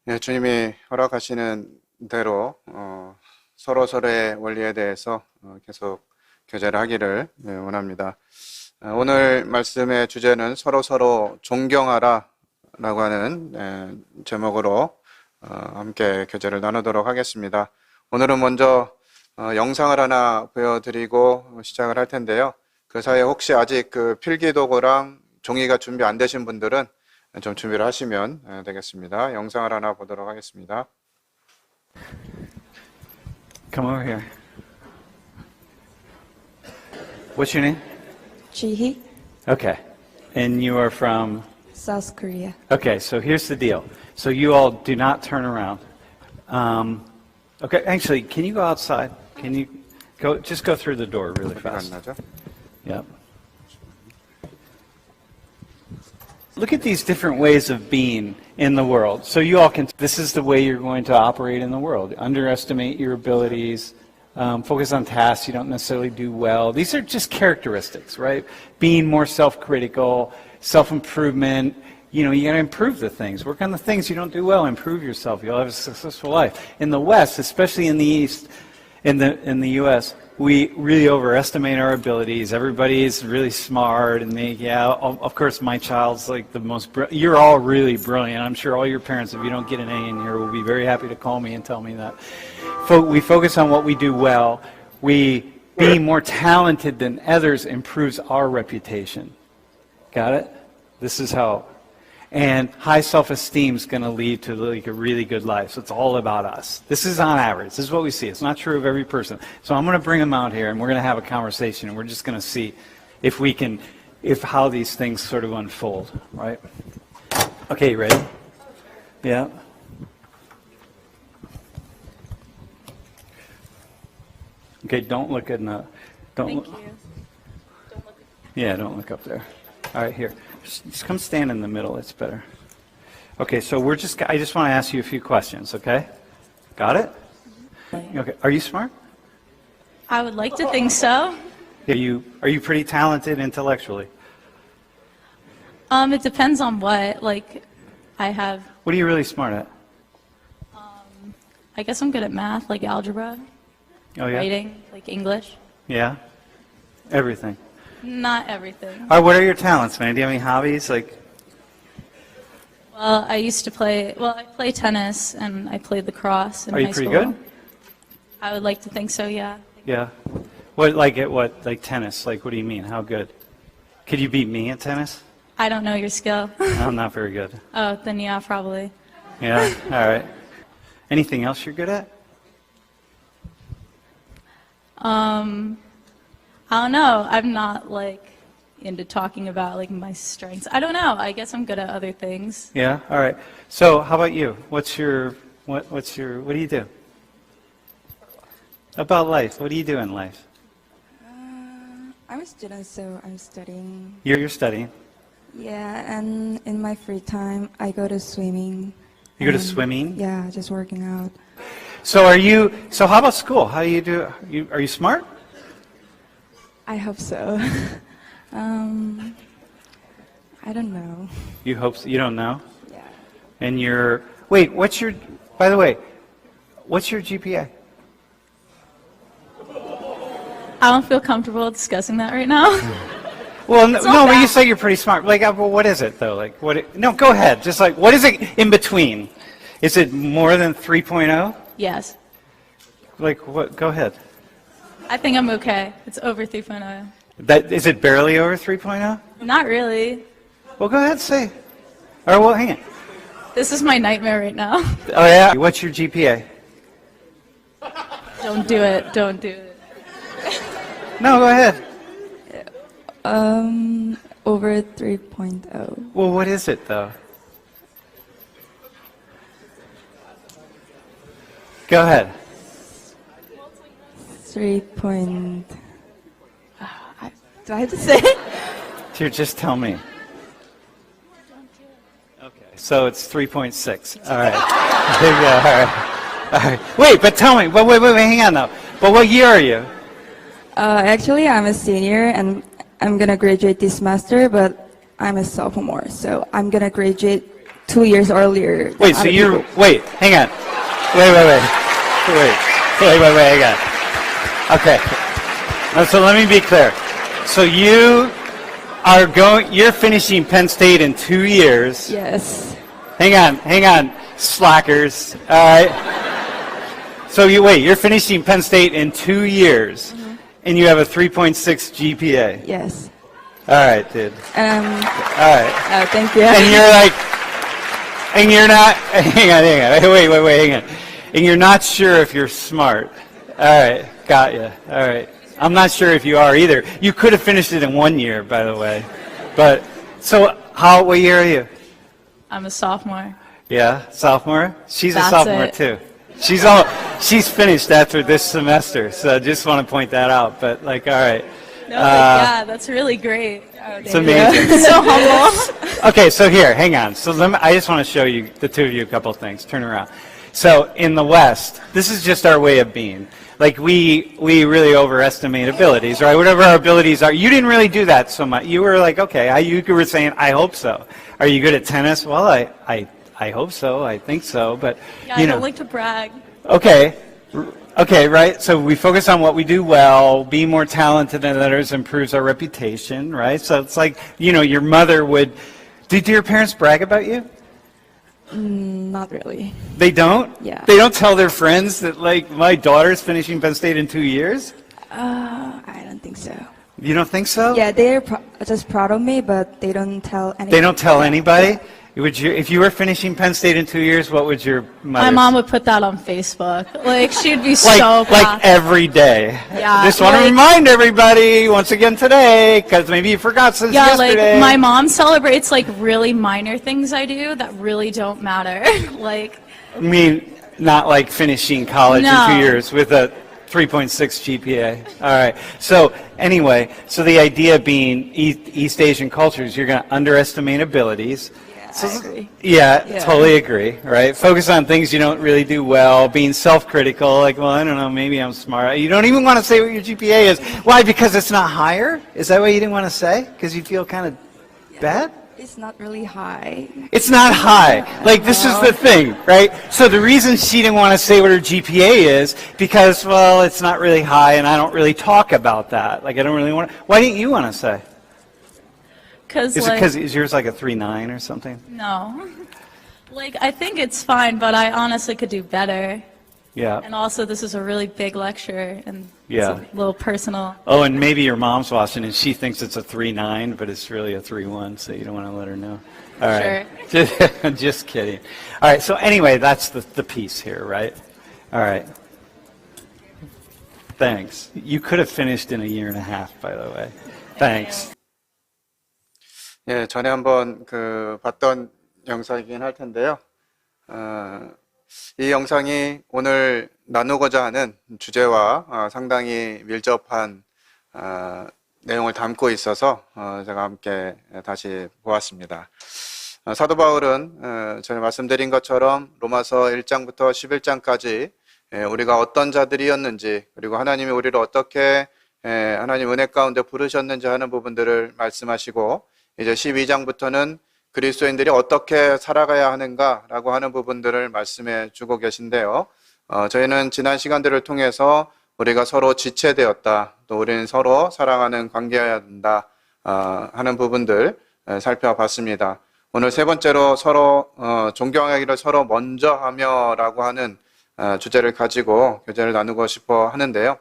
예, 주님이 허락하시는 대로 서로서로의 원리에 대해서 계속 교제를 하기를 원합니다. 오늘 말씀의 주제는 서로서로 존경하라 라고 하는 제목으로 함께 교제를 나누도록 하겠습니다. 오늘은 먼저 영상을 하나 보여드리고 시작을 할 텐데요. 그 사이에 혹시 아직 그 필기도구랑 종이가 준비 안 되신 분들은 좀 준비를 하시면 되겠습니다. 영상을 하나 보도록 하겠습니다. Come over here. What's your name? Jihee, Okay. And you are from? South Korea. Okay, so here's the deal. So you all do not turn around. Okay, actually, can you go outside? Can you just go through the door really 소리가 안 fast? 나죠? Yep. Look at these different ways of being in the world. So you all can, this is the way you're going to operate in the world. Underestimate your abilities, focus on tasks you don't necessarily do well. These are just characteristics, right? Being more self-critical, self-improvement. You know, you got to improve the things. Work on the things you don't do well. Improve yourself. You'll have a successful life. In the West, especially in the East, in the U.S., we really overestimate our abilities. Everybody's really smart, and of course, my child's like the most. You're all really brilliant. I'm sure all your parents, if you don't get an A in here, will be very happy to call me and tell me that. We focus on what we do well. Being more talented than others improves our reputation. Got it? This is how. And high self-esteem is going to lead to like a really good life. So it's all about us. This is on average. This is what we see. It's not true of every person. So I'm going to bring them out here, and we're going to have a conversation, and we're just going to see how these things sort of unfold, right? Okay, you ready? Yeah. Okay, don't look in the. Thank you. Yeah, don't look up there. All right, here. Just come stand in the middle. It's better. Okay, so I just want to ask you a few questions, okay? Got it? Okay. Are you smart? I would like to think so. Are you pretty talented intellectually? It depends on what. Like, What are you really smart at? I guess I'm good at math, like algebra, Oh, yeah? writing, like English. Yeah? Everything. Not everything. All right, what are your talents, man? Do you have any hobbies? Like, Well, I play tennis, and I played lacrosse in are you high pretty school. good? I would like to think so, yeah. Yeah. Like tennis? Like, what do you mean? How good? Could you beat me at tennis? I don't know your skill. I'm not very good. Oh, then yeah, probably. Yeah? All right. Anything else you're good at? I don't know. I'm not like into talking about like my strengths. I don't know. I guess I'm good at other things. Yeah? All right. So, how about you? What do you do? About life. What do you do in life? I'm a student, so I'm studying. You're studying. Yeah, and in my free time, I go to swimming. You go to and, swimming? Yeah, just working out. So how about school? How do you do? Are you smart? I hope so. I don't know. You hope so. You don't know? Yeah. And what's your GPA? I don't feel comfortable discussing that right now. Well, not no, but you bad. say you're pretty smart. Like, well, what is it though? Like, no, go ahead. Just like, what is it in between? Is it more than 3.0? Yes. Like, what? Go ahead. I think I'm okay. It's over 3.0. Is it barely over 3.0? Not really. Well, go ahead, say. Or well, hang on. This is my nightmare right now. Oh yeah. What's your GPA? Don't do it. Don't do it. No, go ahead. Over 3.0. Well, what is it though? Go ahead. 3 point... do I have to say? Here, just tell me. Okay, so it's 3.6. All right. There you go. All right. All right. Wait, but tell me. Wait, hang on now. But what year are you? Actually, I'm a senior, and I'm gonna graduate this semester, but I'm a sophomore, so I'm gonna graduate 2 years earlier. than Wait, so other you're, people. wait, hang on. Wait, hang on. Okay. So let me be clear. So you're finishing Penn State in 2 years. Yes. Hang on, slackers. All right. So you're finishing Penn State in 2 years, and you have a 3.6 GPA. Yes. All right, dude. All right. Thank you. And you're like, and you're not, hang on, wait, hang on. And you're not sure if you're smart. All right, got you. All right. I'm not sure if you are either. You could have finished it in 1 year, by the way. But, so, what year are you? I'm a sophomore. Yeah, sophomore? She's That's a sophomore it. too. She's finished after this semester, so I just want to point that out. But, like, all right. No, yeah, that's really great. It's amazing. So humble. Okay, so here, hang on. So I just want to show you, the two of you, a couple of things. Turn around. So in the West, this is just our way of being. Like we really overestimate abilities, right? Whatever our abilities are. You didn't really do that so much. You were like, okay, you were saying, I hope so. Are you good at tennis? Well, I hope so. I think so. But, Yeah, you I know. don't like to brag. Okay, right? So we focus on what we do well. Being more talented than others improves our reputation, right? So it's like, your mother would. Did your parents brag about you? Not really. They don't? Yeah. They don't tell their friends that, like, my daughter's finishing Penn State in 2 years? I don't think so. You don't think so? Yeah, they're just proud of me, but they don't tell anyone. They don't tell anybody? If you were finishing Penn State in 2 years, what would your mother My mom would put that on Facebook. Like, she'd be so like proud. every day. Yeah, Just want to like- remind everybody once again today, because maybe you forgot since Yeah, yesterday. like, my mom celebrates, like, really minor things I do that really don't matter. Like, I mean, not like finishing college in No. 2 years with a 3.6 GPA. All right. So anyway, so the idea being East Asian cultures, you're going to underestimate abilities. I agree. Yeah, Yeah. totally agree, right? Focus on things you don't really do well, being self-critical, like, well, I don't know, maybe I'm smart. You don't even want to say what your GPA is. Why? Because it's not higher? Is that what you didn't want to say? Because you feel kind of bad? It's not really high. It's not high. Like, this is the thing, right? So the reason she didn't want to say what her GPA is, because, well, it's not really high, and I don't really talk about that. Like, I don't really want to. Why didn't you want to say? because, Is it like, because is yours like a 3.9 or something? no. Like, I think it's fine, but I honestly could do better. Yeah. And also, this is a really big lecture, and Yeah. it's a little personal. Oh, and maybe your mom's watching, and she thinks it's a 3.9, but it's really a 3.1, so you don't want to let her know. All right. Just kidding. All right, so anyway, that's the piece here, right? All right. Thanks. You could have finished in a year and a half, by the way. Thanks. 예, 전에 한번 봤던 영상이긴 할 텐데요. 이 영상이 오늘 나누고자 하는 주제와 상당히 밀접한 내용을 담고 있어서 제가 함께 다시 보았습니다. 사도 바울은 전에 말씀드린 것처럼 로마서 1장부터 11장까지 우리가 어떤 자들이었는지, 그리고 하나님이 우리를 어떻게 하나님 은혜 가운데 부르셨는지 하는 부분들을 말씀하시고, 이제 12장부터는 그리스도인들이 어떻게 살아가야 하는가라고 하는 부분들을 말씀해 주고 계신데요. 저희는 지난 시간들을 통해서 우리가 서로 지체되었다, 또 우리는 서로 사랑하는 관계여야 한다 하는 부분들 살펴봤습니다. 오늘 세 번째로 서로 존경하기를 서로 먼저 하며라고 하는 주제를 가지고 교제를 나누고 싶어 하는데요.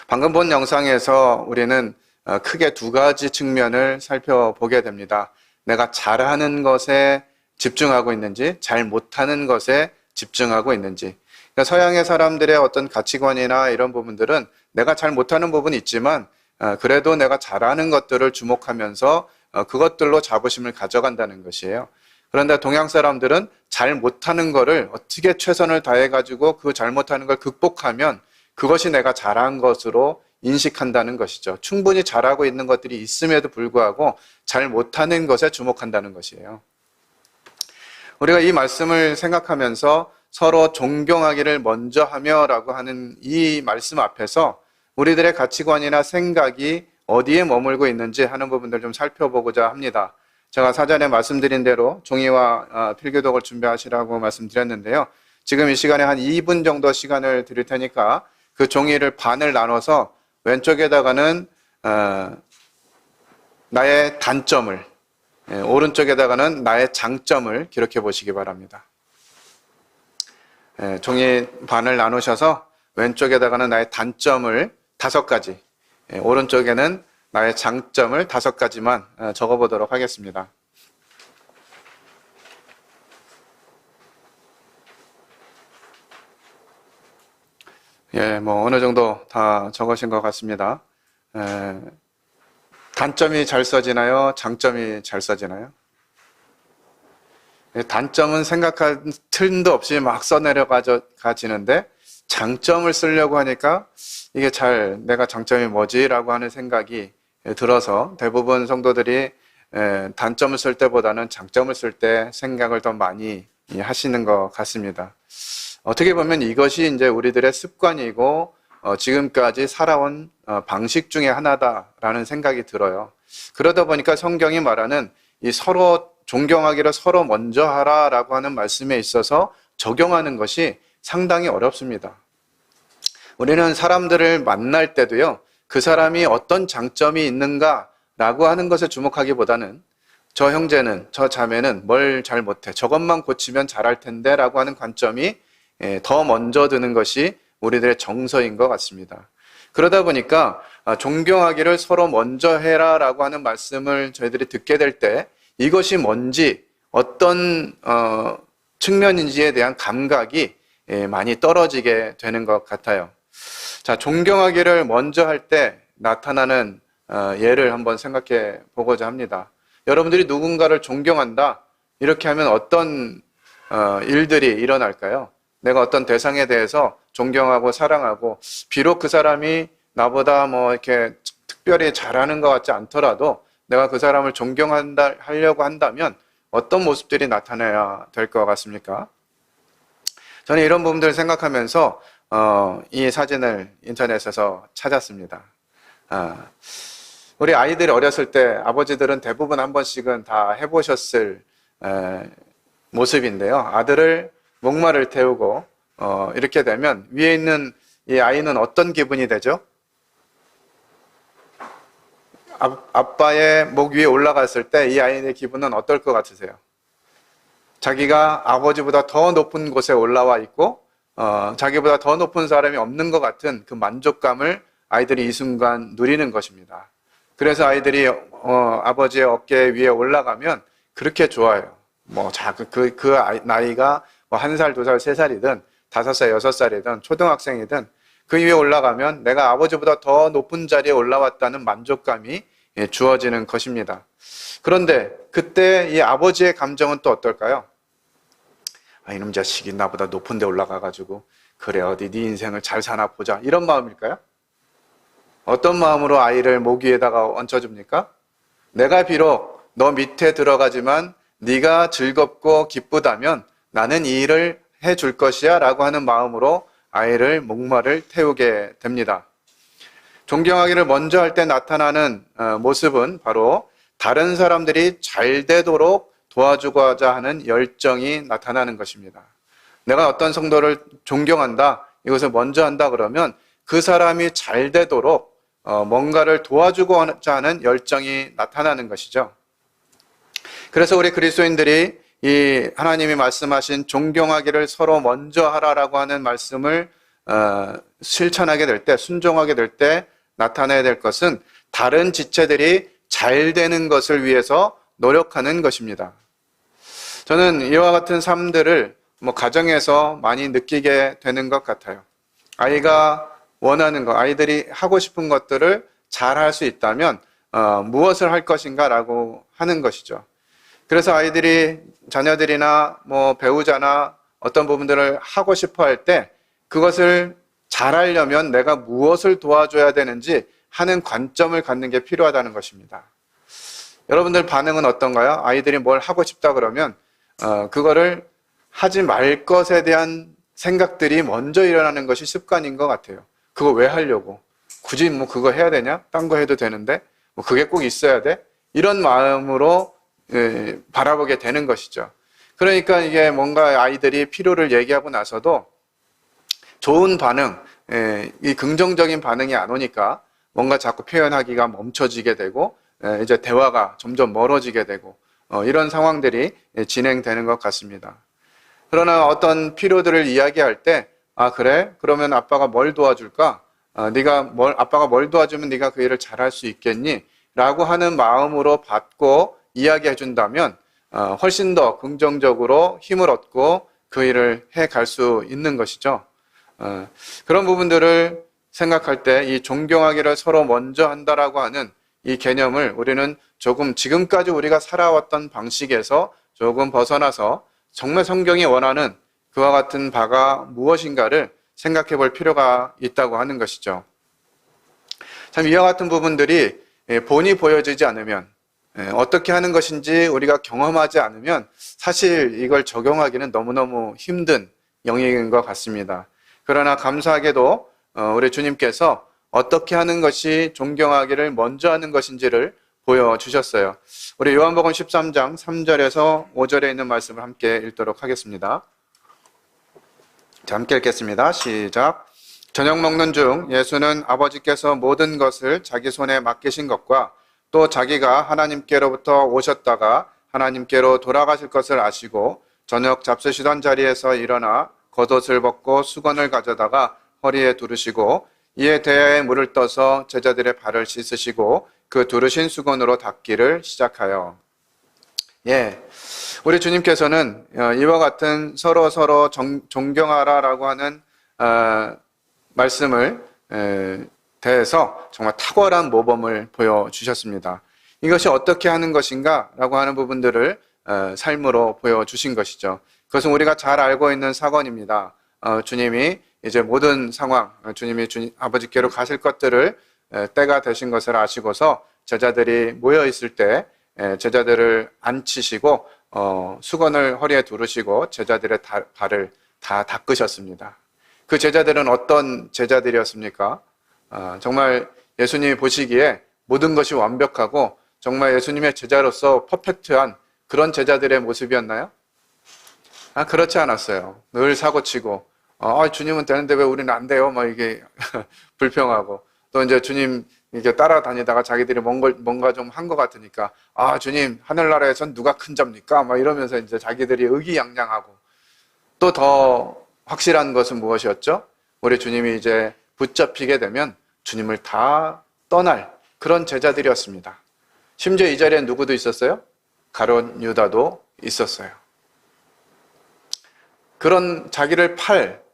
방금 본 영상에서 우리는 크게 두 가지 측면을 살펴보게 됩니다. 내가 잘하는 것에 집중하고 있는지, 잘 못하는 것에 집중하고 있는지. 그러니까 서양의 사람들의 어떤 가치관이나 이런 부분들은 내가 잘 못하는 부분이 있지만 그래도 내가 잘하는 것들을 주목하면서 그것들로 자부심을 가져간다는 것이에요. 그런데 동양 사람들은 잘 못하는 거를 어떻게 최선을 다해가지고 그 잘 못하는 걸 극복하면 그것이 내가 잘한 것으로 인식한다는 것이죠. 충분히 잘하고 있는 것들이 있음에도 불구하고 잘 못하는 것에 주목한다는 것이에요. 우리가 이 말씀을 생각하면서 서로 존경하기를 먼저 하며라고 하는 이 말씀 앞에서 우리들의 가치관이나 생각이 어디에 머물고 있는지 하는 부분들 좀 살펴보고자 합니다. 제가 사전에 말씀드린 대로 종이와 필기독을 준비하시라고 말씀드렸는데요. 지금 이 시간에 한 2분 정도 시간을 드릴 테니까 그 종이를 반을 나눠서 왼쪽에다가는 나의 단점을, 오른쪽에다가는 나의 장점을 기록해 보시기 바랍니다. 종이 반을 나누셔서 왼쪽에다가는 나의 단점을 5가지, 오른쪽에는 나의 장점을 5가지만 적어 보도록 하겠습니다. 뭐 어느 정도 다 적으신 것 같습니다. 단점이 잘 써지나요? 장점이 잘 써지나요? 단점은 생각할 틈도 없이 막 써내려가지는데 장점을 쓰려고 하니까 이게 잘 내가 장점이 뭐지? 라고 하는 생각이 들어서 대부분 성도들이 단점을 쓸 때보다는 장점을 쓸 때 생각을 더 많이 하시는 것 같습니다. 어떻게 보면 이것이 이제 우리들의 습관이고 지금까지 살아온 방식 중에 하나다라는 생각이 들어요. 그러다 보니까 성경이 말하는 이 서로 존경하기를 서로 먼저 하라라고 하는 말씀에 있어서 적용하는 것이 상당히 어렵습니다. 우리는 사람들을 만날 때도요, 그 사람이 어떤 장점이 있는가라고 하는 것에 주목하기보다는 저 형제는, 저 자매는 뭘 잘 못해, 저것만 고치면 잘할 텐데 라고 하는 관점이 더 먼저 드는 것이 우리들의 정서인 것 같습니다. 그러다 보니까 존경하기를 서로 먼저 해라 라고 하는 말씀을 저희들이 듣게 될 때 이것이 뭔지 어떤 측면인지에 대한 감각이 많이 떨어지게 되는 것 같아요. 자, 존경하기를 먼저 할 때 나타나는 예를 한번 생각해 보고자 합니다. 여러분들이 누군가를 존경한다, 이렇게 하면 어떤 일들이 일어날까요? 내가 어떤 대상에 대해서 존경하고 사랑하고, 비록 그 사람이 나보다 뭐 이렇게 특별히 잘하는 것 같지 않더라도 내가 그 사람을 하려고 한다면 어떤 모습들이 나타나야 될 것 같습니까? 저는 이런 부분들을 생각하면서 이 사진을 인터넷에서 찾았습니다. 우리 아이들이 어렸을 때 아버지들은 대부분 한 번씩은 다 해보셨을 모습인데요. 아들을 목마를 태우고 이렇게 되면 위에 있는 이 아이는 어떤 기분이 되죠? 아빠의 목 위에 올라갔을 때 이 아이의 기분은 어떨 것 같으세요? 자기가 아버지보다 더 높은 곳에 올라와 있고 자기보다 더 높은 사람이 없는 것 같은 그 만족감을 아이들이 이 순간 누리는 것입니다. 그래서 아이들이 아버지의 어깨 위에 올라가면 그렇게 좋아요. 뭐 그 나이가 뭐 1살, 2살, 3살이든 5살, 6살이든 초등학생이든 그 위에 올라가면 내가 아버지보다 더 높은 자리에 올라왔다는 만족감이 주어지는 것입니다. 그런데 그때 이 아버지의 감정은 또 어떨까요? 이놈 자식이 나보다 높은 데 올라가가지고 그래 어디 네 인생을 잘 사나 보자, 이런 마음일까요? 어떤 마음으로 아이를 목 위에다가 얹혀줍니까? 내가 비록 너 밑에 들어가지만 네가 즐겁고 기쁘다면 나는 이 일을 해줄 것이야 라고 하는 마음으로 아이를 목마를 태우게 됩니다. 존경하기를 먼저 할 때 나타나는 모습은 바로 다른 사람들이 잘 되도록 도와주고자 하는 열정이 나타나는 것입니다. 내가 어떤 성도를 존경한다, 이것을 먼저 한다 그러면 그 사람이 잘 되도록 뭔가를 도와주고자 하는 열정이 나타나는 것이죠. 그래서 우리 그리스도인들이 이 하나님이 말씀하신 존경하기를 서로 먼저 하라라고 하는 말씀을 실천하게 될 때, 순종하게 될 때 나타나야 될 것은 다른 지체들이 잘 되는 것을 위해서 노력하는 것입니다. 저는 이와 같은 삶들을 가정에서 많이 느끼게 되는 것 같아요. 아이가 원하는 것, 아이들이 하고 싶은 것들을 잘 할 수 있다면 무엇을 할 것인가 라고 하는 것이죠. 그래서 아이들이, 자녀들이나 배우자나 어떤 부분들을 하고 싶어 할 때 그것을 잘하려면 내가 무엇을 도와줘야 되는지 하는 관점을 갖는 게 필요하다는 것입니다. 여러분들 반응은 어떤가요? 아이들이 뭘 하고 싶다 그러면 그거를 하지 말 것에 대한 생각들이 먼저 일어나는 것이 습관인 것 같아요. 그거 왜 하려고? 굳이 그거 해야 되냐? 딴 거 해도 되는데? 그게 꼭 있어야 돼? 이런 마음으로 바라보게 되는 것이죠. 그러니까 이게 뭔가 아이들이 필요를 얘기하고 나서도 좋은 반응, 이 긍정적인 반응이 안 오니까 뭔가 자꾸 표현하기가 멈춰지게 되고 이제 대화가 점점 멀어지게 되고 이런 상황들이 진행되는 것 같습니다. 그러나 어떤 필요들을 이야기할 때, 아 그래? 그러면 아빠가 뭘 도와줄까? 아빠가 뭘 도와주면 네가 그 일을 잘할 수 있겠니? 라고 하는 마음으로 받고 이야기해 준다면 훨씬 더 긍정적으로 힘을 얻고 그 일을 해 갈 수 있는 것이죠. 그런 부분들을 생각할 때 이 존경하기를 서로 먼저 한다라고 하는 이 개념을 우리는 조금 지금까지 우리가 살아왔던 방식에서 조금 벗어나서 정말 성경이 원하는 그와 같은 바가 무엇인가를 생각해 볼 필요가 있다고 하는 것이죠. 참 이와 같은 부분들이 본이 보여지지 않으면, 어떻게 하는 것인지 우리가 경험하지 않으면 사실 이걸 적용하기는 너무너무 힘든 영역인 것 같습니다. 그러나 감사하게도 우리 주님께서 어떻게 하는 것이 존경하기를 먼저 하는 것인지를 보여주셨어요. 우리 요한복음 13장 3절에서 5절에 있는 말씀을 함께 읽도록 하겠습니다. 자, 함께 읽겠습니다. 시작. 저녁 먹는 중 예수는 아버지께서 모든 것을 자기 손에 맡기신 것과 또 자기가 하나님께로부터 오셨다가 하나님께로 돌아가실 것을 아시고 저녁 잡수시던 자리에서 일어나 겉옷을 벗고 수건을 가져다가 허리에 두르시고 이에 대야에 물을 떠서 제자들의 발을 씻으시고 그 두르신 수건으로 닦기를 시작하여. 우리 주님께서는 이와 같은 서로 존경하라라고 하는 말씀을 대해서 정말 탁월한 모범을 보여주셨습니다. 이것이 어떻게 하는 것인가 라고 하는 부분들을 삶으로 보여주신 것이죠. 그것은 우리가 잘 알고 있는 사건입니다. 주님이 이제 모든 상황, 주님이 아버지께로 가실 것들을 때가 되신 것을 아시고서 제자들이 모여 있을 때 제자들을 앉히시고 수건을 허리에 두르시고 제자들의 발을 다 닦으셨습니다. 그 제자들은 어떤 제자들이었습니까? 정말 예수님이 보시기에 모든 것이 완벽하고 정말 예수님의 제자로서 퍼펙트한 그런 제자들의 모습이었나요? 그렇지 않았어요. 늘 사고치고 주님은 되는데 왜 우리는 안 돼요? 막 이게 불평하고 또 이제 주님 이렇게 따라다니다가 자기들이 뭔가 좀 한 것 같으니까 주님 하늘나라에선 누가 큰 자입니까? 막 이러면서 이제 자기들이 의기양양하고 또 더 확실한 것은 무엇이었죠? 우리 주님이 이제 붙잡히게 되면 주님을 다 떠날 그런 제자들이었습니다. 심지어 이 자리에 누구도 있었어요? 가룟 유다도 있었어요. 그런 자기를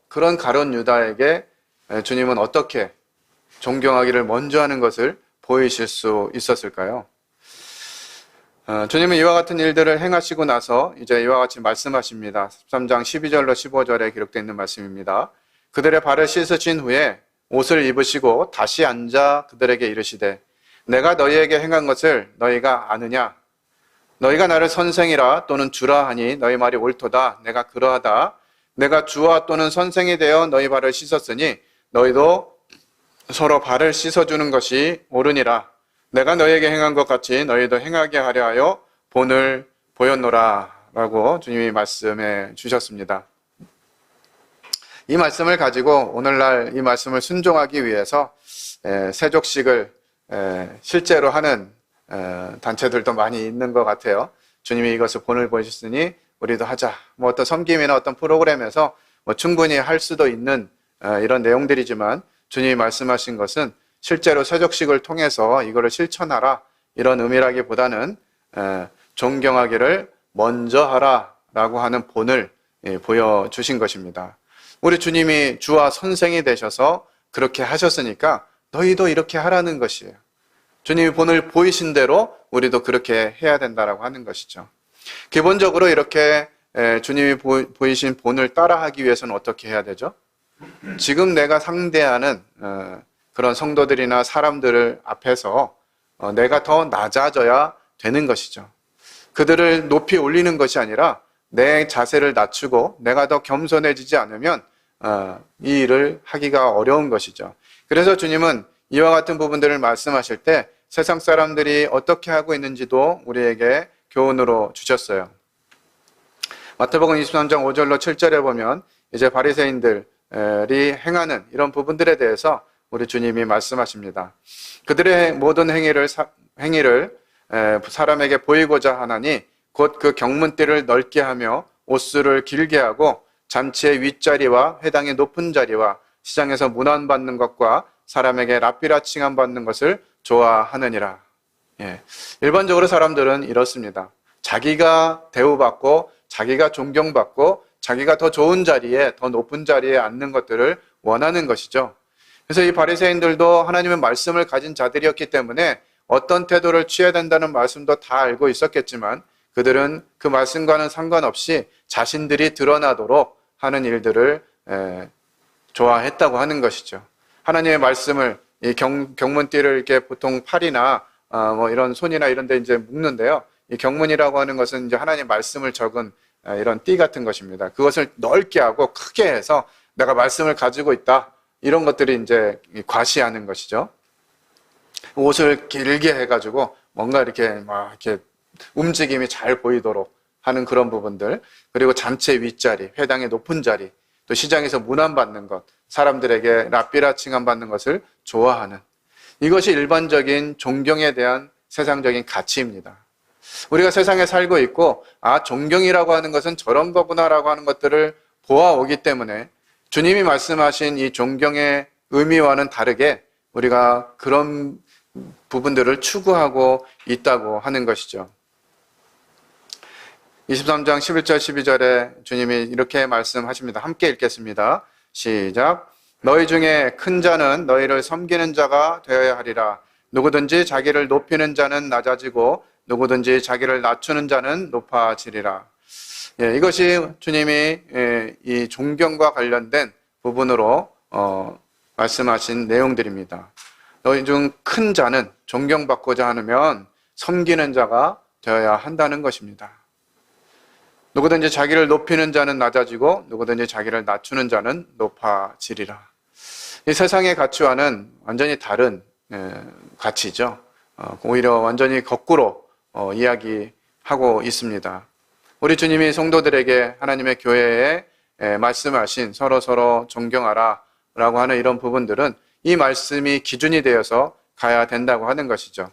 그런 가룟 유다에게 주님은 어떻게 존경하기를 먼저 하는 것을 보이실 수 있었을까요? 주님은 이와 같은 일들을 행하시고 나서 이제 이와 같이 말씀하십니다. 13장 12절로 15절에 기록되어 있는 말씀입니다. 그들의 발을 씻으신 후에 옷을 입으시고 다시 앉아 그들에게 이르시되 내가 너희에게 행한 것을 너희가 아느냐? 너희가 나를 선생이라 또는 주라 하니 너희 말이 옳도다. 내가 그러하다. 내가 주와 또는 선생이 되어 너희 발을 씻었으니 너희도 서로 발을 씻어주는 것이 옳으니라. 내가 너희에게 행한 것 같이 너희도 행하게 하려 하여 본을 보였노라 라고 주님이 말씀해 주셨습니다. 이 말씀을 가지고 오늘날 이 말씀을 순종하기 위해서 세족식을 실제로 하는 단체들도 많이 있는 것 같아요. 주님이 이것을 본을 보셨으니 우리도 하자. 뭐 어떤 섬김이나 어떤 프로그램에서 충분히 할 수도 있는 이런 내용들이지만 주님이 말씀하신 것은 실제로 세족식을 통해서 이거를 실천하라 이런 의미라기보다는 존경하기를 먼저 하라라고 하는 본을 보여주신 것입니다. 우리 주님이 주와 선생이 되셔서 그렇게 하셨으니까 너희도 이렇게 하라는 것이에요. 주님이 본을 보이신 대로 우리도 그렇게 해야 된다라고 하는 것이죠. 기본적으로 이렇게 주님이 보이신 본을 따라하기 위해서는 어떻게 해야 되죠? 지금 내가 상대하는 그런 성도들이나 사람들을 앞에서 내가 더 낮아져야 되는 것이죠. 그들을 높이 올리는 것이 아니라 내 자세를 낮추고 내가 더 겸손해지지 않으면 이 일을 하기가 어려운 것이죠. 그래서 주님은 이와 같은 부분들을 말씀하실 때 세상 사람들이 어떻게 하고 있는지도 우리에게 교훈으로 주셨어요. 마태복음 23장 5절로 7절에 보면 이제 바리새인들이 행하는 이런 부분들에 대해서 우리 주님이 말씀하십니다. 그들의 모든 행위를 사람에게 보이고자 하나니 곧 그 경문띠를 넓게 하며 옷수를 길게 하고 잔치의 윗자리와 회당의 높은 자리와 시장에서 문안받는 것과 사람에게 랍비라 칭함받는 것을 좋아하느니라. 예. 일반적으로 사람들은 이렇습니다. 자기가 대우받고 자기가 존경받고 자기가 더 좋은 자리에, 더 높은 자리에 앉는 것들을 원하는 것이죠. 그래서 이 바리새인들도 하나님의 말씀을 가진 자들이었기 때문에 어떤 태도를 취해야 된다는 말씀도 다 알고 있었겠지만 그들은 그 말씀과는 상관없이 자신들이 드러나도록 하는 일들을 좋아했다고 하는 것이죠. 하나님의 말씀을 이 경문띠를 이렇게 보통 팔이나 뭐 이런 손이나 이런 데 이제 묶는데요. 이 경문이라고 하는 것은 이제 하나님의 말씀을 적은 이런 띠 같은 것입니다. 그것을 넓게 하고 크게 해서 내가 말씀을 가지고 있다. 이런 것들이 이제 과시하는 것이죠. 옷을 길게 해가지고 뭔가 이렇게 막 이렇게 움직임이 잘 보이도록 하는 그런 부분들, 그리고 잔치의 윗자리, 회당의 높은 자리, 또 시장에서 문안받는 것, 사람들에게 랍비라 칭함받는 것을 좋아하는, 이것이 일반적인 존경에 대한 세상적인 가치입니다. 우리가 세상에 살고 있고 존경이라고 하는 것은 저런 거구나라고 하는 것들을 보아오기 때문에 주님이 말씀하신 이 존경의 의미와는 다르게 우리가 그런 부분들을 추구하고 있다고 하는 것이죠. 23장 11절 12절에 주님이 이렇게 말씀하십니다. 함께 읽겠습니다. 시작. 너희 중에 큰 자는 너희를 섬기는 자가 되어야 하리라. 누구든지 자기를 높이는 자는 낮아지고 누구든지 자기를 낮추는 자는 높아지리라. 예, 이것이 주님이 이 존경과 관련된 부분으로 말씀하신 내용들입니다. 너희 중 큰 자는 존경받고자 하면 섬기는 자가 되어야 한다는 것입니다. 누구든지 자기를 높이는 자는 낮아지고 누구든지 자기를 낮추는 자는 높아지리라. 이 세상의 가치와는 완전히 다른 가치죠. 오히려 완전히 거꾸로 이야기하고 있습니다. 우리 주님이 성도들에게 하나님의 교회에 말씀하신 서로 존경하라 라고 하는 이런 부분들은 이 말씀이 기준이 되어서 가야 된다고 하는 것이죠.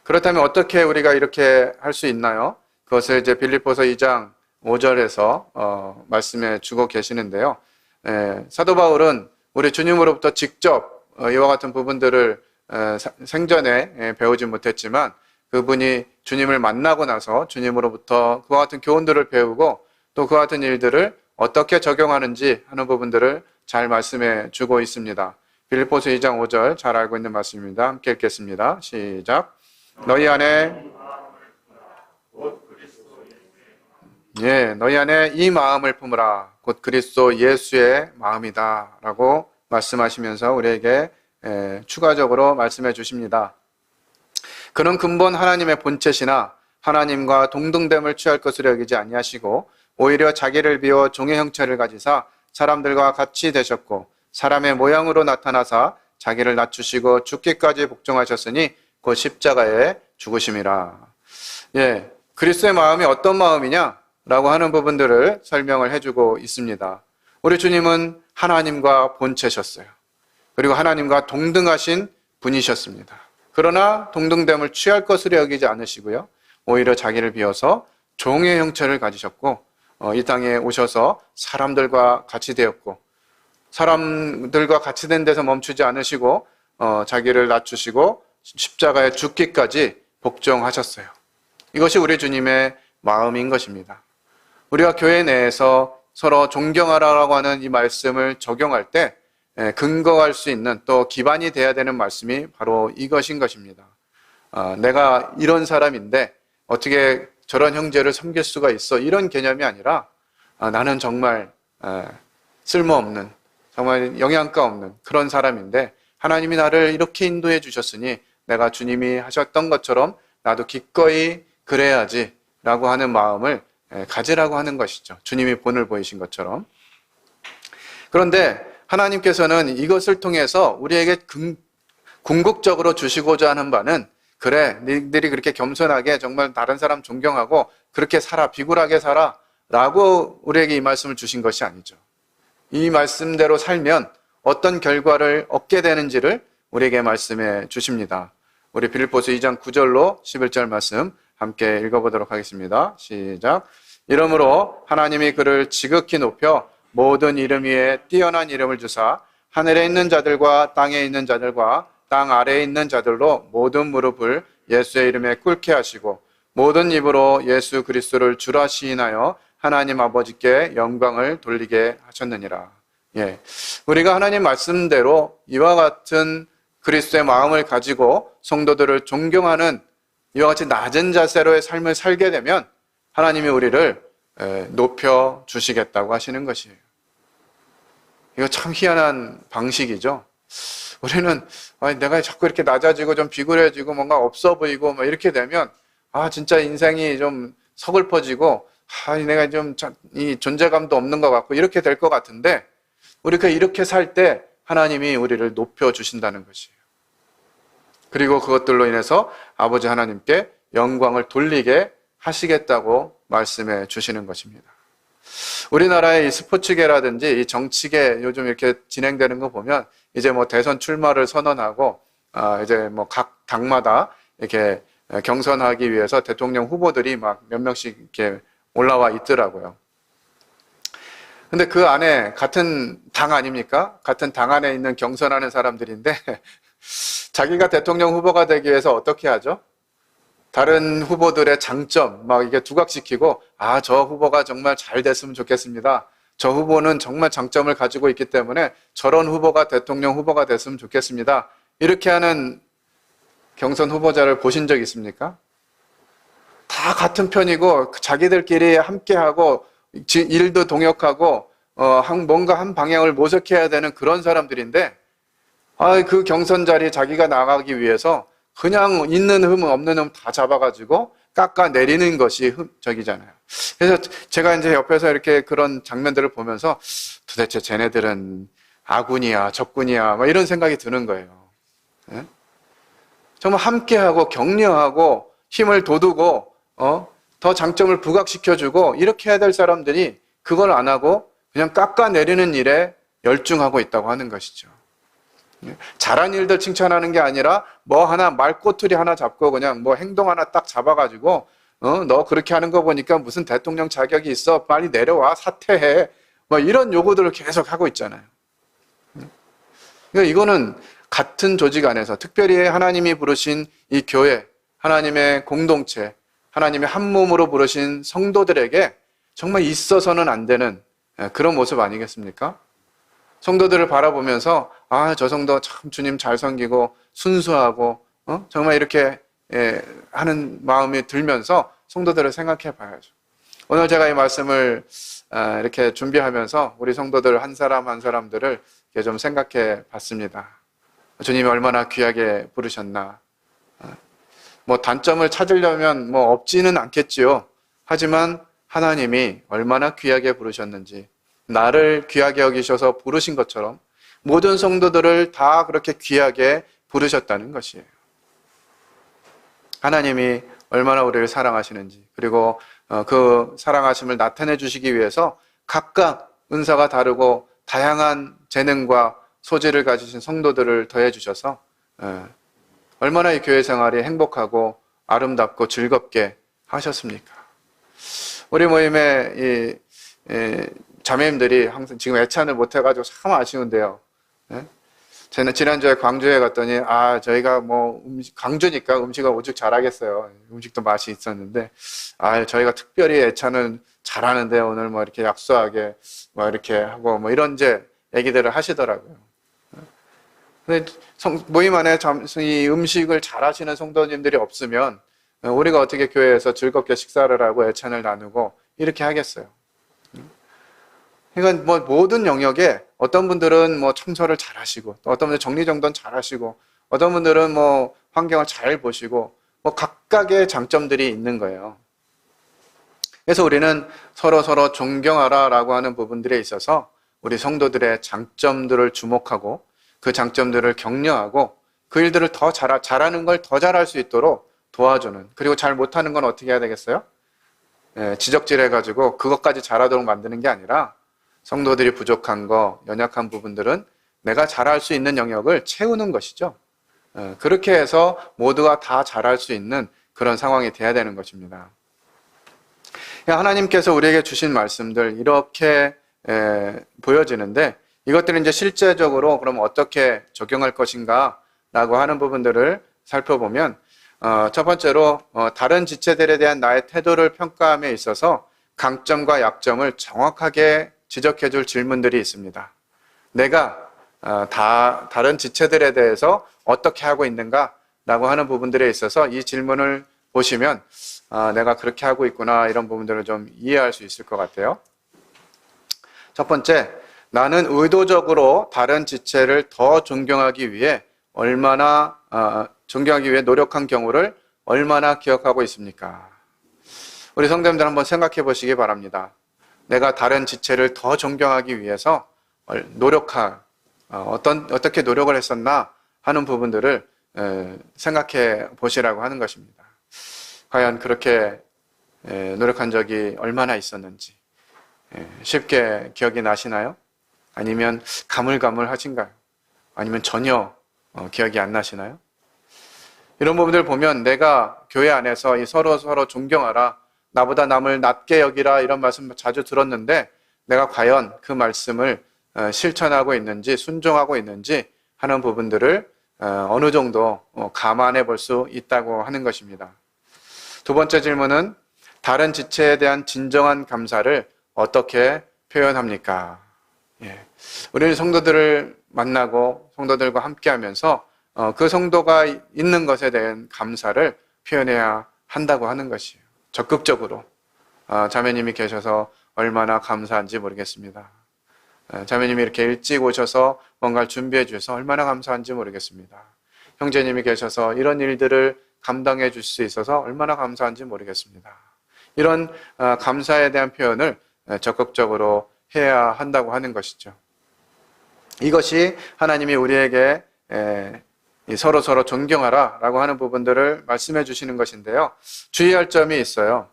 그렇다면 어떻게 우리가 이렇게 할 수 있나요? 그것을 이제 빌립보서 2장 5절에서 말씀해 주고 계시는데요. 사도 바울은 우리 주님으로부터 직접 이와 같은 부분들을 생전에 배우지 못했지만 그분이 주님을 만나고 나서 주님으로부터 그와 같은 교훈들을 배우고 또 그와 같은 일들을 어떻게 적용하는지 하는 부분들을 잘 말씀해 주고 있습니다. 빌립보서 2장 5절 잘 알고 있는 말씀입니다. 함께 읽겠습니다. 시작. 너희 안에 너희 안에 이 마음을 품으라. 곧 그리스도 예수의 마음이다 라고 말씀하시면서 우리에게 추가적으로 말씀해 주십니다. 그는 근본 하나님의 본체시나 하나님과 동등됨을 취할 것으로 여기지 아니하시고 오히려 자기를 비워 종의 형체를 가지사 사람들과 같이 되셨고 사람의 모양으로 나타나사 자기를 낮추시고 죽기까지 복종하셨으니 곧 십자가에 죽으심이라. 그리스도의 마음이 어떤 마음이냐? 라고 하는 부분들을 설명을 해주고 있습니다. 우리 주님은 하나님과 본체셨어요. 그리고 하나님과 동등하신 분이셨습니다. 그러나 동등됨을 취할 것으로 여기지 않으시고요. 오히려 자기를 비워서 종의 형체를 가지셨고 이 땅에 오셔서 사람들과 같이 되었고 사람들과 같이 된 데서 멈추지 않으시고 자기를 낮추시고 십자가에 죽기까지 복종하셨어요. 이것이 우리 주님의 마음인 것입니다. 우리가 교회 내에서 서로 존경하라고 하는 이 말씀을 적용할 때 근거할 수 있는 또 기반이 돼야 되는 말씀이 바로 이것인 것입니다. 내가 이런 사람인데 어떻게 저런 형제를 섬길 수가 있어? 이런 개념이 아니라 나는 정말 쓸모없는, 정말 영양가 없는 그런 사람인데 하나님이 나를 이렇게 인도해 주셨으니 내가 주님이 하셨던 것처럼 나도 기꺼이 그래야지 라고 하는 마음을 가지라고 하는 것이죠. 주님이 본을 보이신 것처럼. 그런데 하나님께서는 이것을 통해서 우리에게 궁극적으로 주시고자 하는 바는 그래, 너희들이 그렇게 겸손하게 정말 다른 사람 존경하고 그렇게 살아, 비굴하게 살아 라고 우리에게 이 말씀을 주신 것이 아니죠. 이 말씀대로 살면 어떤 결과를 얻게 되는지를 우리에게 말씀해 주십니다. 우리 빌립보서 2장 9절로 11절 말씀 함께 읽어보도록 하겠습니다. 시작. 이러므로 하나님이 그를 지극히 높여 모든 이름 위에 뛰어난 이름을 주사 하늘에 있는 자들과 땅에 있는 자들과 땅 아래에 있는 자들로 모든 무릎을 예수의 이름에 꿇게 하시고 모든 입으로 예수 그리스도를 주라 시인하여 하나님 아버지께 영광을 돌리게 하셨느니라. 예, 우리가 하나님 말씀대로 이와 같은 그리스도의 마음을 가지고 성도들을 존경하는 이와 같이 낮은 자세로의 삶을 살게 되면 하나님이 우리를 높여 주시겠다고 하시는 것이에요. 이거 참 희한한 방식이죠. 우리는 내가 자꾸 이렇게 낮아지고 좀 비굴해지고 뭔가 없어 보이고 막 이렇게 되면 진짜 인생이 좀 서글퍼지고 내가 좀 이 존재감도 없는 것 같고 이렇게 될 것 같은데 우리가 이렇게 살 때 하나님이 우리를 높여 주신다는 것이에요. 그리고 그것들로 인해서 아버지 하나님께 영광을 돌리게 하시겠다고 말씀해 주시는 것입니다. 우리나라의 이 스포츠계라든지 이 정치계 요즘 이렇게 진행되는 거 보면 이제 뭐 대선 출마를 선언하고 이제 뭐 각 당마다 이렇게 경선하기 위해서 대통령 후보들이 막 몇 명씩 이렇게 올라와 있더라고요. 근데 그 안에 같은 당 아닙니까? 같은 당 안에 있는 경선하는 사람들인데 자기가 대통령 후보가 되기 위해서 어떻게 하죠? 다른 후보들의 장점 막 이게 두각시키고 저 후보가 정말 잘 됐으면 좋겠습니다. 저 후보는 정말 장점을 가지고 있기 때문에 저런 후보가 대통령 후보가 됐으면 좋겠습니다. 이렇게 하는 경선 후보자를 보신 적 있습니까? 다 같은 편이고 자기들끼리 함께하고 일도 동역하고 뭔가 한 방향을 모색해야 되는 그런 사람들인데 그 경선 자리에 자기가 나가기 위해서 그냥 있는 흠 없는 흠 다 잡아가지고 깎아내리는 것이 적이잖아요. 그래서 제가 이제 옆에서 이렇게 그런 장면들을 보면서 도대체 쟤네들은 아군이야 적군이야 막 이런 생각이 드는 거예요. 네? 정말 함께하고 격려하고 힘을 돋우고 더 장점을 부각시켜주고 이렇게 해야 될 사람들이 그걸 안 하고 그냥 깎아내리는 일에 열중하고 있다고 하는 것이죠. 잘한 일들 칭찬하는 게 아니라 뭐 하나 말꼬투리 하나 잡고 그냥 뭐 행동 하나 딱 잡아가지고 너 그렇게 하는 거 보니까 무슨 대통령 자격이 있어 빨리 내려와 사퇴해 뭐 이런 요구들을 계속 하고 있잖아요. 그러니까 이거는 같은 조직 안에서 특별히 하나님이 부르신 이 교회 하나님의 공동체 하나님의 한 몸으로 부르신 성도들에게 정말 있어서는 안 되는 그런 모습 아니겠습니까? 성도들을 바라보면서 저 성도 참 주님 잘 섬기고 순수하고 정말 이렇게 하는 마음이 들면서 성도들을 생각해 봐야죠. 오늘 제가 이 말씀을 이렇게 준비하면서 우리 성도들 한 사람 한 사람들을 좀 생각해 봤습니다. 주님이 얼마나 귀하게 부르셨나. 뭐 단점을 찾으려면 뭐 없지는 않겠지요. 하지만 하나님이 얼마나 귀하게 부르셨는지 나를 귀하게 여기셔서 부르신 것처럼 모든 성도들을 다 그렇게 귀하게 부르셨다는 것이에요. 하나님이 얼마나 우리를 사랑하시는지 그리고 그 사랑하심을 나타내 주시기 위해서 각각 은사가 다르고 다양한 재능과 소질을 가지신 성도들을 더해 주셔서 얼마나 이 교회 생활이 행복하고 아름답고 즐겁게 하셨습니까? 우리 모임에 이 자매님들이 항상 지금 애찬을 못 해가지고 참 아쉬운데요. 저는 지난주에 광주에 갔더니 저희가 뭐 광주니까 음식을 오죽 잘하겠어요. 음식도 맛이 있었는데 저희가 특별히 애찬을 잘하는데 오늘 뭐 이렇게 약소하게 뭐 이렇게 하고 뭐 이런 이제 얘기들을 하시더라고요. 근데 모임 안에 이 음식을 잘하시는 성도님들이 없으면 우리가 어떻게 교회에서 즐겁게 식사를 하고 애찬을 나누고 이렇게 하겠어요. 그러니까 뭐 모든 영역에 어떤 분들은 뭐 청소를 잘 하시고 또 어떤 분들은 정리정돈 잘 하시고 어떤 분들은 뭐 환경을 잘 보시고 뭐 각각의 장점들이 있는 거예요. 그래서 우리는 서로 존경하라라고 하는 부분들에 있어서 우리 성도들의 장점들을 주목하고 그 장점들을 격려하고 그 일들을 더 잘하는 걸 더 잘할 수 있도록 도와주는, 그리고 잘 못하는 건 어떻게 해야 되겠어요? 지적질해가지고 그것까지 잘하도록 만드는 게 아니라 성도들이 부족한 거, 연약한 부분들은 내가 잘할 수 있는 영역을 채우는 것이죠. 그렇게 해서 모두가 다 잘할 수 있는 그런 상황이 돼야 되는 것입니다. 하나님께서 우리에게 주신 말씀들 이렇게 보여지는데, 이것들은 이제 실제적으로 그럼 어떻게 적용할 것인가 라고 하는 부분들을 살펴보면, 첫 번째로 다른 지체들에 대한 나의 태도를 평가함에 있어서 강점과 약점을 정확하게 지적해 줄 질문들이 있습니다. 내가 다른 지체들에 대해서 어떻게 하고 있는가 라고 하는 부분들에 있어서 이 질문을 보시면 내가 그렇게 하고 있구나, 이런 부분들을 좀 이해할 수 있을 것 같아요. 첫 번째, 나는 의도적으로 다른 지체를 더 존경하기 위해 노력한 경우를 얼마나 기억하고 있습니까? 우리 성도님들 한번 생각해 보시기 바랍니다. 내가 다른 지체를 더 존경하기 위해서 어떻게 노력을 했었나 하는 부분들을 생각해 보시라고 하는 것입니다. 과연 그렇게 노력한 적이 얼마나 있었는지 쉽게 기억이 나시나요? 아니면 가물가물하신가요? 아니면 전혀 기억이 안 나시나요? 이런 부분들 보면 내가 교회 안에서 이 서로 존경하라, 나보다 남을 낮게 여기라, 이런 말씀 자주 들었는데 내가 과연 그 말씀을 실천하고 있는지, 순종하고 있는지 하는 부분들을 어느 정도 감안해 볼 수 있다고 하는 것입니다. 두 번째 질문은 다른 지체에 대한 진정한 감사를 어떻게 표현합니까? 우리는 성도들을 만나고 성도들과 함께하면서 그 성도가 있는 것에 대한 감사를 표현해야 한다고 하는 것이에요. 적극적으로. 자매님이 계셔서 얼마나 감사한지 모르겠습니다. 자매님이 이렇게 일찍 오셔서 뭔가를 준비해 주셔서 얼마나 감사한지 모르겠습니다. 형제님이 계셔서 이런 일들을 감당해 줄 수 있어서 얼마나 감사한지 모르겠습니다. 이런 감사에 대한 표현을 적극적으로 해야 한다고 하는 것이죠. 이것이 하나님이 우리에게 서로 존경하라 라고 하는 부분들을 말씀해 주시는 것인데요. 주의할 점이 있어요.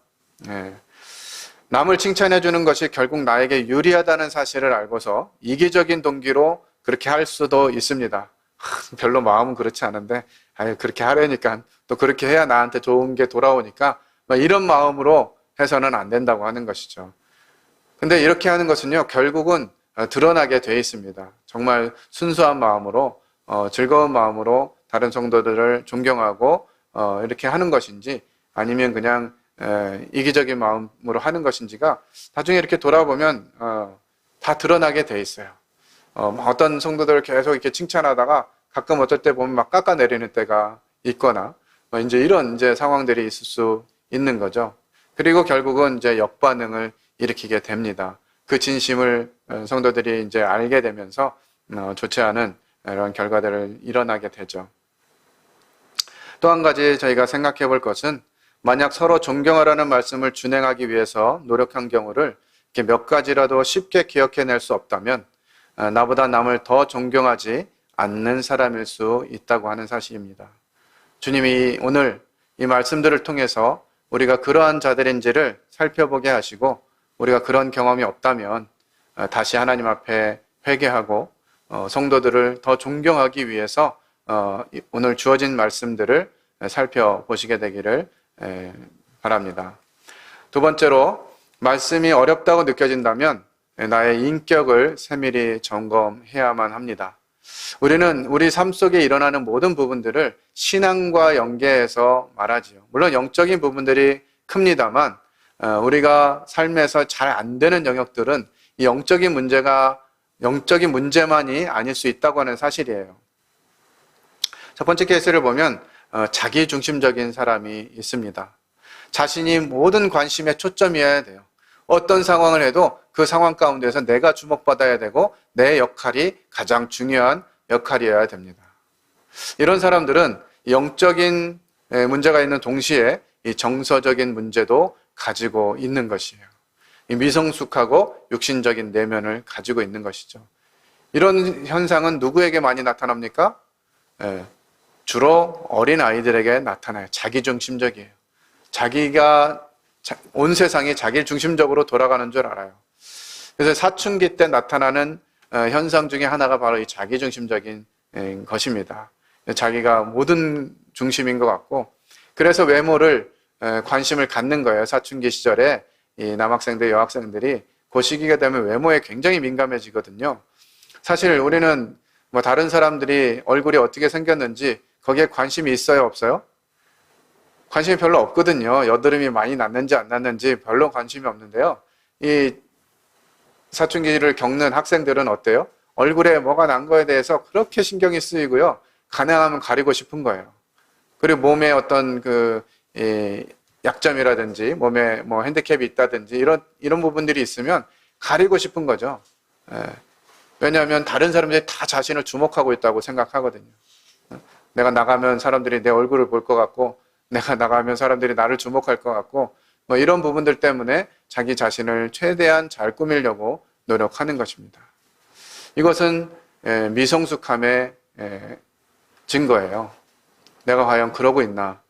남을 칭찬해 주는 것이 결국 나에게 유리하다는 사실을 알고서 이기적인 동기로 그렇게 할 수도 있습니다. 별로 마음은 그렇지 않은데 그렇게 하려니까, 또 그렇게 해야 나한테 좋은 게 돌아오니까, 이런 마음으로 해서는 안 된다고 하는 것이죠. 근데 이렇게 하는 것은요, 결국은 드러나게 돼 있습니다. 정말 순수한 마음으로, 즐거운 마음으로 다른 성도들을 존경하고 이렇게 하는 것인지, 아니면 그냥 이기적인 마음으로 하는 것인지가 나중에 이렇게 돌아보면 다 드러나게 돼 있어요. 어떤 성도들을 계속 이렇게 칭찬하다가 가끔 어떨 때 보면 막 깎아내리는 때가 있거나, 이제 이런 상황들이 있을 수 있는 거죠. 그리고 결국은 이제 역반응을 일으키게 됩니다. 그 진심을 성도들이 이제 알게 되면서 좋지 않은 이런 결과들을 일어나게 되죠. 또 한 가지 저희가 생각해 볼 것은, 만약 서로 존경하라는 말씀을 준행하기 위해서 노력한 경우를 이렇게 몇 가지라도 쉽게 기억해낼 수 없다면 나보다 남을 더 존경하지 않는 사람일 수 있다고 하는 사실입니다. 주님이 오늘 이 말씀들을 통해서 우리가 그러한 자들인지를 살펴보게 하시고, 우리가 그런 경험이 없다면 다시 하나님 앞에 회개하고 성도들을 더 존경하기 위해서 오늘 주어진 말씀들을 살펴보시게 되기를 바랍니다. 두 번째로, 말씀이 어렵다고 느껴진다면 나의 인격을 세밀히 점검해야만 합니다. 우리는 우리 삶 속에 일어나는 모든 부분들을 신앙과 연계해서 말하지요. 물론 영적인 부분들이 큽니다만 우리가 삶에서 잘 안 되는 영역들은 이 영적인 문제만이 아닐 수 있다고 하는 사실이에요. 첫 번째 케이스를 보면 자기중심적인 사람이 있습니다. 자신이 모든 관심의 초점이어야 돼요. 어떤 상황을 해도 그 상황 가운데서 내가 주목받아야 되고 내 역할이 가장 중요한 역할이어야 됩니다. 이런 사람들은 영적인 문제가 있는 동시에 이 정서적인 문제도 가지고 있는 것이에요. 이 미성숙하고 육신적인 내면을 가지고 있는 것이죠. 이런 현상은 누구에게 많이 나타납니까? 주로 어린 아이들에게 나타나요. 자기중심적이에요. 온 세상이 자기 중심적으로 돌아가는 줄 알아요. 그래서 사춘기 때 나타나는 현상 중에 하나가 바로 이 자기중심적인 것입니다. 자기가 모든 중심인 것 같고, 그래서 외모를 관심을 갖는 거예요. 사춘기 시절에 이 남학생들, 여학생들이 그 시기가 되면 외모에 굉장히 민감해지거든요. 사실 우리는 뭐 다른 사람들이 얼굴이 어떻게 생겼는지 거기에 관심이 있어요, 없어요? 관심이 별로 없거든요. 여드름이 많이 났는지 안 났는지 별로 관심이 없는데요. 이 사춘기를 겪는 학생들은 어때요? 얼굴에 뭐가 난 거에 대해서 그렇게 신경이 쓰이고요. 가능하면 가리고 싶은 거예요. 그리고 몸에 어떤 약점이라든지 몸에 뭐 핸디캡이 있다든지 이런 부분들이 있으면 가리고 싶은 거죠. 왜냐하면 다른 사람들이 다 자신을 주목하고 있다고 생각하거든요. 내가 나가면 사람들이 내 얼굴을 볼 것 같고, 내가 나가면 사람들이 나를 주목할 것 같고, 뭐 이런 부분들 때문에 자기 자신을 최대한 잘 꾸미려고 노력하는 것입니다. 이것은 미성숙함의 증거예요. 내가 과연 그러고 있나?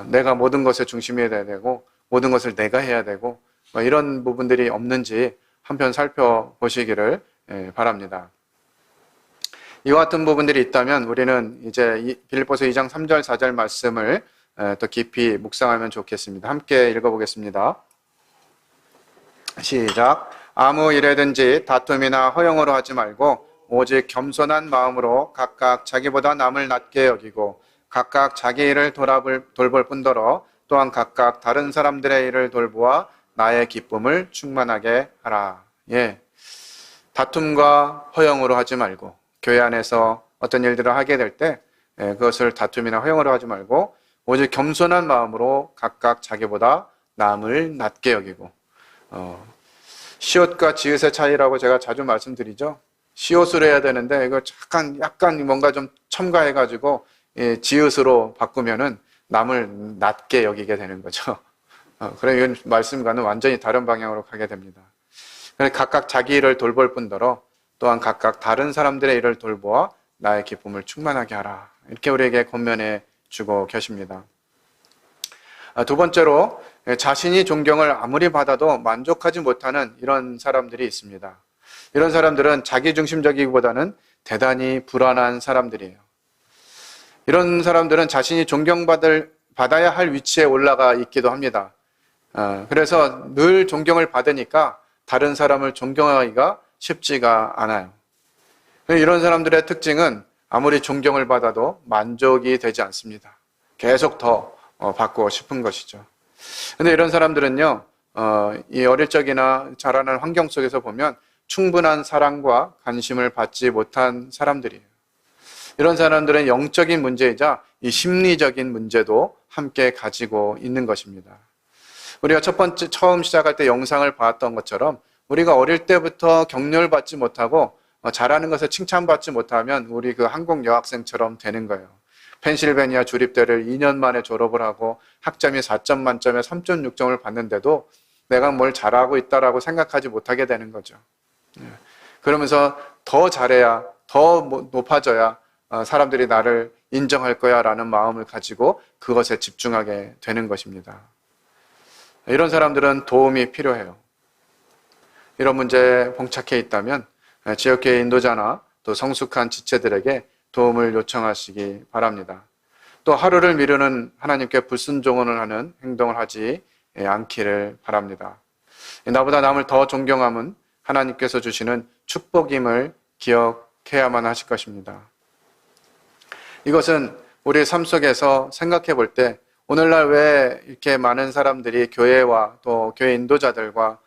내가 모든 것의 중심이 돼야 되고, 모든 것을 내가 해야 되고, 뭐 이런 부분들이 없는지 한편 살펴보시기를 바랍니다. 이와 같은 부분들이 있다면 우리는 이제 빌립보서 2장 3절 4절 말씀을 더 깊이 묵상하면 좋겠습니다. 함께 읽어보겠습니다. 시작. 아무 일에든지 다툼이나 허영으로 하지 말고 오직 겸손한 마음으로 각각 자기보다 남을 낮게 여기고 각각 자기 일을 돌볼 뿐더러 또한 각각 다른 사람들의 일을 돌보아 나의 기쁨을 충만하게 하라. 예. 다툼과 허영으로 하지 말고, 교회 안에서 어떤 일들을 하게 될 때 그것을 다툼이나 허영으로 하지 말고 오직 겸손한 마음으로 각각 자기보다 남을 낮게 여기고, 시옷과 지읒의 차이라고 제가 자주 말씀드리죠. 시옷으로 해야 되는데 이거 약간 뭔가 좀 첨가해가지고 지읒으로 바꾸면은 남을 낮게 여기게 되는 거죠. 그럼 이 말씀과는 완전히 다른 방향으로 가게 됩니다. 각각 자기 일을 돌볼 뿐더러 또한 각각 다른 사람들의 일을 돌보아 나의 기쁨을 충만하게 하라. 이렇게 우리에게 권면해 주고 계십니다. 두 번째로, 자신이 존경을 아무리 받아도 만족하지 못하는 이런 사람들이 있습니다. 이런 사람들은 자기중심적이기보다는 대단히 불안한 사람들이에요. 이런 사람들은 자신이 존경받아야 할 위치에 올라가 있기도 합니다. 그래서 늘 존경을 받으니까 다른 사람을 존경하기가 쉽지가 않아요. 이런 사람들의 특징은 아무리 존경을 받아도 만족이 되지 않습니다. 계속 더 받고 싶은 것이죠. 근데 이런 사람들은요, 이 어릴 적이나 자라는 환경 속에서 보면 충분한 사랑과 관심을 받지 못한 사람들이에요. 이런 사람들은 영적인 문제이자 이 심리적인 문제도 함께 가지고 있는 것입니다. 우리가 처음 시작할 때 영상을 봤던 것처럼 우리가 어릴 때부터 격려를 받지 못하고 잘하는 것을 칭찬받지 못하면 우리 그 한국 여학생처럼 되는 거예요. 펜실베니아 주립대를 2년 만에 졸업을 하고 학점이 4점 만점에 3.6점을 받는데도 내가 뭘 잘하고 있다라고 생각하지 못하게 되는 거죠. 그러면서 더 잘해야, 더 높아져야 사람들이 나를 인정할 거야 라는 마음을 가지고 그것에 집중하게 되는 것입니다. 이런 사람들은 도움이 필요해요. 이런 문제에 봉착해 있다면 지역교회 인도자나 또 성숙한 지체들에게 도움을 요청하시기 바랍니다. 또 하루를 미루는 하나님께 불순종을 하는 행동을 하지 않기를 바랍니다. 나보다 남을 더 존경함은 하나님께서 주시는 축복임을 기억해야만 하실 것입니다. 이것은 우리의 삶 속에서 생각해 볼 때 오늘날 왜 이렇게 많은 사람들이 교회와 또 교회 인도자들과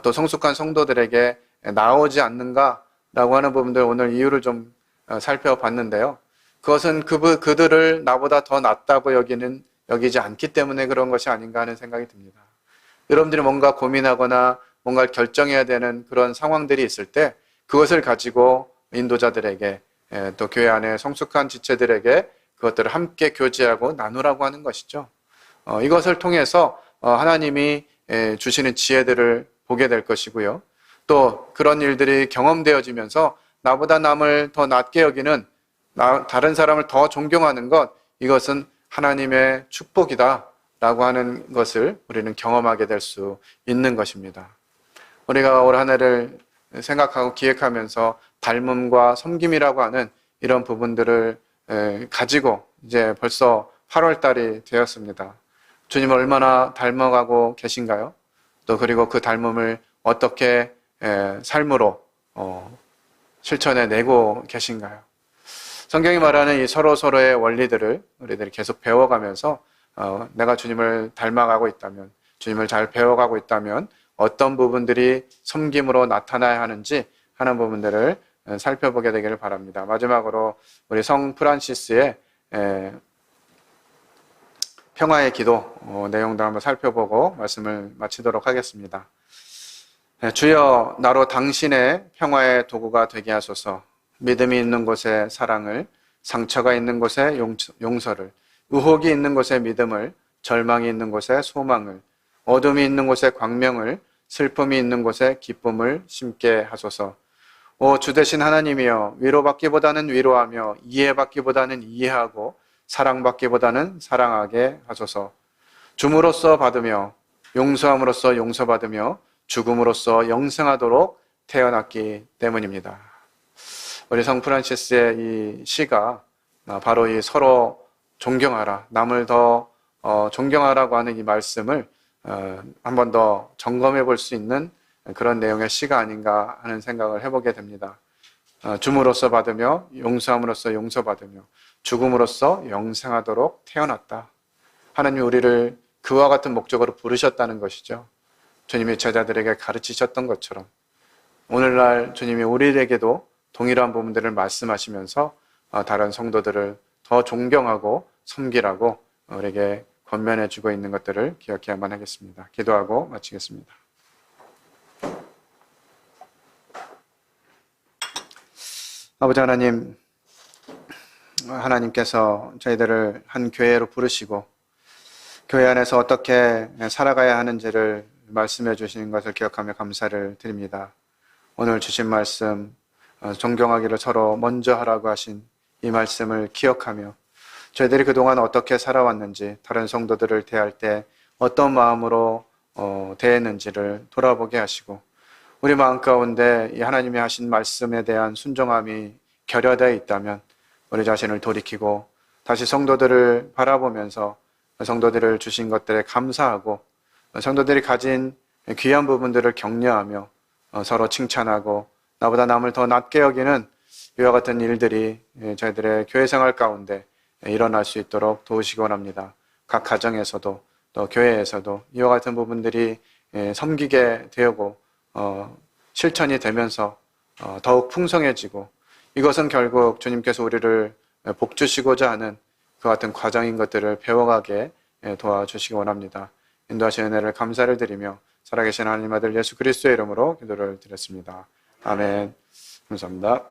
또 성숙한 성도들에게 나오지 않는가라고 하는 부분들 오늘 이유를 좀 살펴봤는데요. 그것은 그들을 나보다 더 낫다고 여기지 않기 때문에 그런 것이 아닌가 하는 생각이 듭니다. 여러분들이 뭔가 고민하거나 뭔가 결정해야 되는 그런 상황들이 있을 때 그것을 가지고 인도자들에게 또 교회 안에 성숙한 지체들에게 그것들을 함께 교제하고 나누라고 하는 것이죠. 이것을 통해서 하나님이 주시는 지혜들을 보게 될 것이고요. 또 그런 일들이 경험되어지면서 나보다 남을 더 낮게 여기는 다른 사람을 더 존경하는 것, 이것은 하나님의 축복이다 라고 하는 것을 우리는 경험하게 될 수 있는 것입니다. 우리가 올 한 해를 생각하고 기획하면서 닮음과 섬김이라고 하는 이런 부분들을 가지고 이제 벌써 8월 달이 되었습니다. 주님을 얼마나 닮아가고 계신가요? 또 그리고 그 닮음을 어떻게 삶으로 실천해 내고 계신가요? 성경이 말하는 이 서로서로의 원리들을 우리들이 계속 배워가면서 내가 주님을 닮아가고 있다면, 주님을 잘 배워가고 있다면 어떤 부분들이 섬김으로 나타나야 하는지 하는 부분들을 살펴보게 되기를 바랍니다. 마지막으로 우리 성 프란시스의 평화의 기도 내용도 한번 살펴보고 말씀을 마치도록 하겠습니다. 주여, 나로 당신의 평화의 도구가 되게 하소서. 믿음이 있는 곳에 사랑을, 상처가 있는 곳에 용서를, 의혹이 있는 곳에 믿음을, 절망이 있는 곳에 소망을, 어둠이 있는 곳에 광명을, 슬픔이 있는 곳에 기쁨을 심게 하소서. 오 주 되신 하나님이여, 위로받기보다는 위로하며 이해받기보다는 이해하고 사랑받기보다는 사랑하게 하소서. 줌으로써 받으며 용서함으로써 용서받으며 죽음으로써 영생하도록 태어났기 때문입니다. 우리 성 프란시스의 이 시가 바로 이 서로 존경하라, 남을 더 존경하라고 하는 이 말씀을 한 번 더 점검해 볼 수 있는 그런 내용의 시가 아닌가 하는 생각을 해보게 됩니다. 줌으로써 받으며 용서함으로써 용서받으며 죽음으로써 영생하도록 태어났다. 하나님이 우리를 그와 같은 목적으로 부르셨다는 것이죠. 주님이 제자들에게 가르치셨던 것처럼 오늘날 주님이 우리에게도 동일한 부분들을 말씀하시면서 다른 성도들을 더 존경하고 섬기라고 우리에게 권면해 주고 있는 것들을 기억해야만 하겠습니다. 기도하고 마치겠습니다. 아버지 하나님, 하나님께서 저희들을 한 교회로 부르시고 교회 안에서 어떻게 살아가야 하는지를 말씀해 주시는 것을 기억하며 감사를 드립니다. 오늘 주신 말씀, 존경하기를 서로 먼저 하라고 하신 이 말씀을 기억하며 저희들이 그동안 어떻게 살아왔는지, 다른 성도들을 대할 때 어떤 마음으로 대했는지를 돌아보게 하시고 우리 마음 가운데 이 하나님이 하신 말씀에 대한 순종함이 결여되어 있다면 우리 자신을 돌이키고 다시 성도들을 바라보면서 성도들을 주신 것들에 감사하고 성도들이 가진 귀한 부분들을 격려하며 서로 칭찬하고 나보다 남을 더 낮게 여기는 이와 같은 일들이 저희들의 교회 생활 가운데 일어날 수 있도록 도우시기 원합니다. 각 가정에서도 또 교회에서도 이와 같은 부분들이 섬기게 되고 실천이 되면서 더욱 풍성해지고 이것은 결국 주님께서 우리를 복주시고자 하는 그 같은 과정인 것들을 배워가게 도와주시기 원합니다. 인도하시는 은혜를 감사를 드리며 살아계신 하나님 아들 예수 그리스도의 이름으로 기도를 드렸습니다. 아멘. 감사합니다.